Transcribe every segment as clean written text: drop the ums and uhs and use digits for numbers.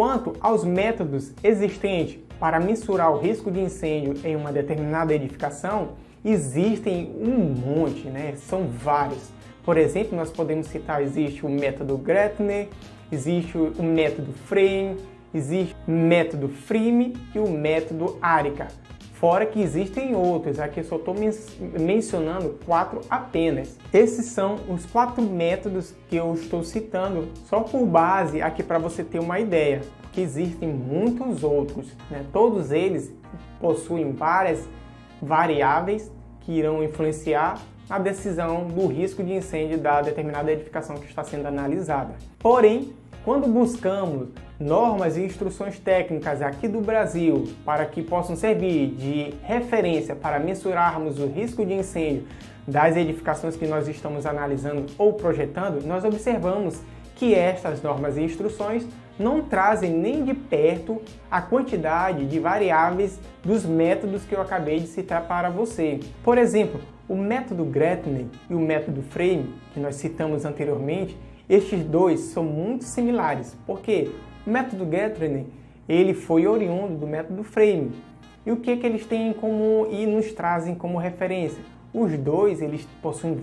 Quanto aos métodos existentes para mensurar o risco de incêndio em uma determinada edificação, existem um monte, né? São vários. Por exemplo, nós podemos citar, existe o método Gretner, existe o método Frame, existe o método Frame e o método Arica. Fora que existem outros, aqui eu só estou mencionando 4 apenas. Esses são os 4 métodos que eu estou citando, só por base aqui para você ter uma ideia, porque existem muitos outros, né? Todos eles possuem várias variáveis que irão influenciar na decisão do risco de incêndio da determinada edificação que está sendo analisada. Porém, quando buscamos normas e instruções técnicas aqui do Brasil para que possam servir de referência para mensurarmos o risco de incêndio das edificações que nós estamos analisando ou projetando, nós observamos que estas normas e instruções não trazem nem de perto a quantidade de variáveis dos métodos que eu acabei de citar para você. Por exemplo, o método Gretner e o método Frame, que nós citamos anteriormente, estes dois são muito similares, porque o método Gretner ele foi oriundo do método Frame. E o que eles têm em comum e nos trazem como referência? Os dois eles possuem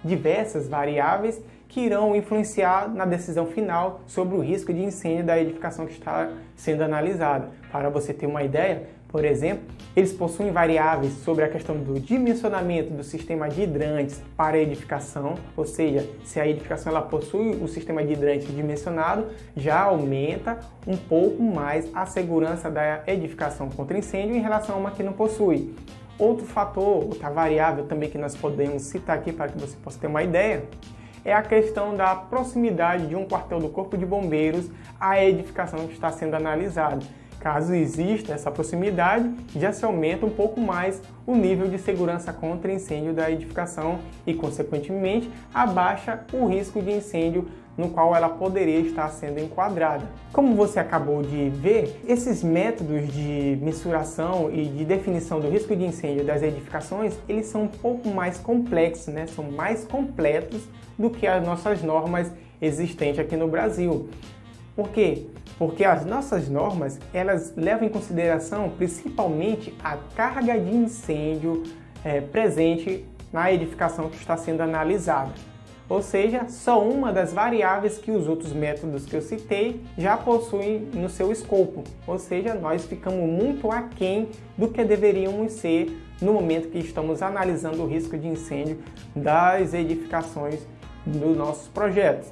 diversas variáveis que irão influenciar na decisão final sobre o risco de incêndio da edificação que está sendo analisada. Para você ter uma ideia, por exemplo, eles possuem variáveis sobre a questão do dimensionamento do sistema de hidrantes para a edificação, ou seja, se a edificação ela possui o sistema de hidrantes dimensionado, já aumenta um pouco mais a segurança da edificação contra incêndio em relação a uma que não possui. Outro fator, outra variável também que nós podemos citar aqui para que você possa ter uma ideia, é a questão da proximidade de um quartel do Corpo de Bombeiros à edificação que está sendo analisada. Caso exista essa proximidade, já se aumenta um pouco mais o nível de segurança contra incêndio da edificação e, consequentemente, abaixa o risco de incêndio no qual ela poderia estar sendo enquadrada. Como você acabou de ver, esses métodos de mensuração e de definição do risco de incêndio das edificações, eles são um pouco mais complexos, né? São mais completos do que as nossas normas existentes aqui no Brasil. Por quê? Porque as nossas normas, elas levam em consideração principalmente a carga de incêndio presente na edificação que está sendo analisada. Ou seja, só uma das variáveis que os outros métodos que eu citei já possuem no seu escopo. Ou seja, nós ficamos muito aquém do que deveríamos ser no momento que estamos analisando o risco de incêndio das edificações dos nossos projetos.